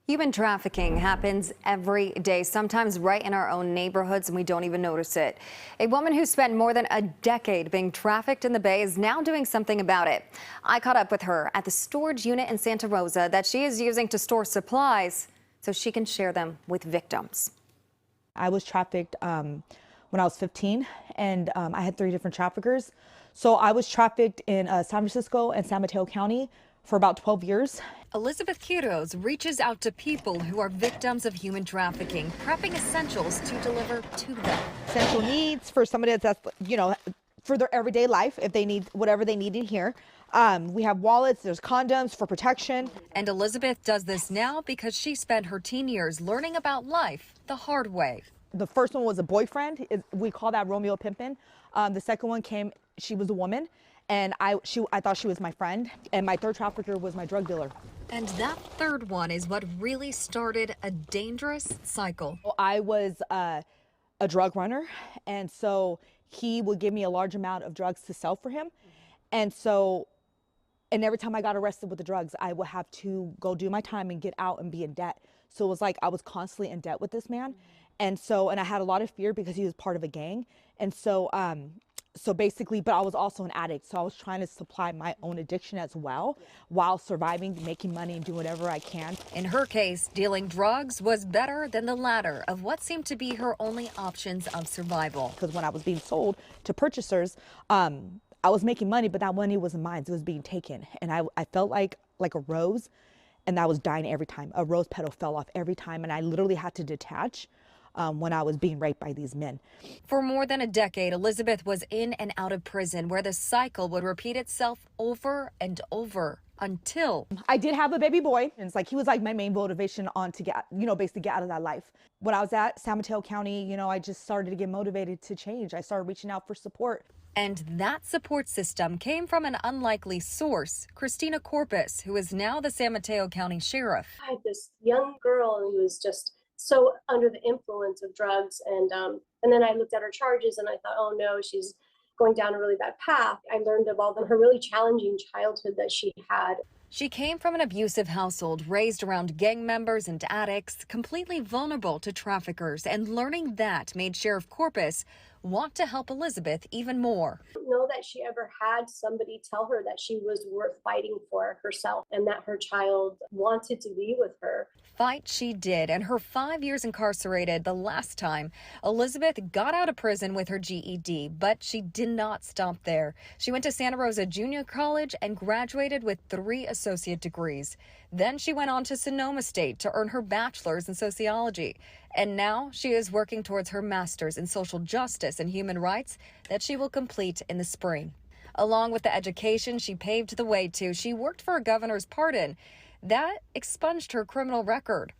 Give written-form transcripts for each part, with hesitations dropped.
Human trafficking happens every day, sometimes right in our own neighborhoods, and we don't even notice it. A woman who spent more than a decade being trafficked in the Bay is now doing something about it. I caught up with her at the storage unit in Santa Rosa that she is using to store supplies so she can share them with victims. I was trafficked when I was 15, and I had 3 different traffickers. So I was trafficked in San Francisco and San Mateo County for about 12 years. Elizabeth Quiroz reaches out to people who are victims of human trafficking, prepping essentials to deliver to them. Essential needs for somebody that's, for their everyday life, if they need whatever they need in here. We have wallets, there's condoms for protection. And Elizabeth does this now because she spent her teen years learning about life the hard way. The first one was a boyfriend. We call that Romeo Pimpin'. The second one came, she was a woman, and I thought she was my friend. And my third trafficker was my drug dealer. And that third one is what really started a dangerous cycle. I was a drug runner, and so he would give me a large amount of drugs to sell for him. And every time I got arrested with the drugs, I would have to go do my time and get out and be in debt. So it was like I was constantly in debt with this man. And I had a lot of fear because he was part of a gang. And so basically, but I was also an addict. So I was trying to supply my own addiction as well while surviving, making money, and doing whatever I can. In her case, dealing drugs was better than the latter of what seemed to be her only options of survival. Because when I was being sold to purchasers, I was making money, but that money wasn't mine. It was being taken. And I felt like a rose, and I was dying every time. A rose petal fell off every time, and I literally had to detach when I was being raped by these men. For more than a decade, Elizabeth was in and out of prison, where the cycle would repeat itself over and over until I did have a baby boy, and it's like he was like my main motivation to get, basically get out of that life. When I was at San Mateo County, I just started to get motivated to change. I started reaching out for support. And that support system came from an unlikely source, Christina Corpus, who is now the San Mateo County Sheriff. I had this young girl who was just so under the influence of drugs, and then I looked at her charges and I thought, oh no, she's going down a really bad path. I learned of all her really challenging childhood that she had. She came from an abusive household, raised around gang members and addicts, completely vulnerable to traffickers, and learning that made Sheriff Corpus want to help Elizabeth even more. I don't know that she ever had somebody tell her that she was worth fighting for herself and that her child wanted to be with her. Fight she did, and her 5 years incarcerated the last time, Elizabeth got out of prison with her GED, but she did not stop there. She went to Santa Rosa Junior College and graduated with 3 associate degrees. Then she went on to Sonoma State to earn her bachelor's in sociology. And now she is working towards her master's in social justice and human rights that she will complete in the spring. Along with the education she paved the way to, she worked for a governor's pardon that expunged her criminal record.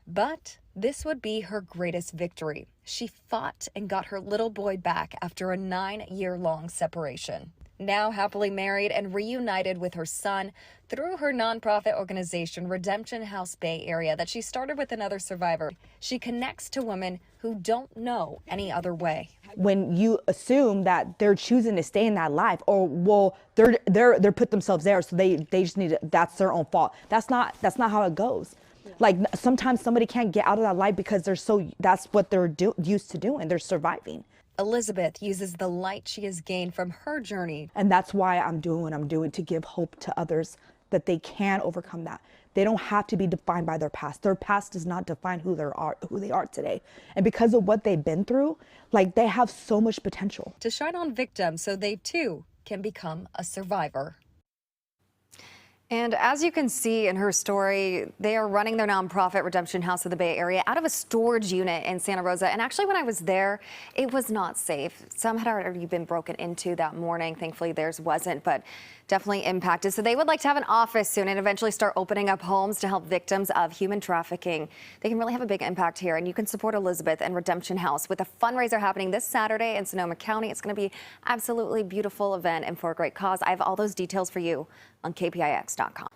But this would be her greatest victory. She fought and got her little boy back after a 9-year-long separation. Now happily married and reunited with her son through her nonprofit organization, Redemption House Bay Area, that she started with another survivor. She connects to women who don't know any other way. When you assume that they're choosing to stay in that life, or they're put themselves there, so they just need to, that's their own fault. That's not how it goes. Like sometimes somebody can't get out of that life because that's what they're used to doing. They're surviving. Elizabeth uses the light she has gained from her journey. And that's why I'm doing what I'm doing, to give hope to others that they can overcome that. They don't have to be defined by their past. Their past does not define who they are today. And because of what they've been through, they have so much potential. To shine on victims so they too can become a survivor. And as you can see in her story, they are running their nonprofit Redemption House of the Bay Area out of a storage unit in Santa Rosa. And actually, when I was there, it was not safe. Some had already been broken into that morning. Thankfully, theirs wasn't, but definitely impacted. So they would like to have an office soon and eventually start opening up homes to help victims of human trafficking. They can really have a big impact here, and you can support Elizabeth and Redemption House with a fundraiser happening this Saturday in Sonoma County. It's going to be absolutely beautiful event and for a great cause. I have all those details for you on KPIX.com.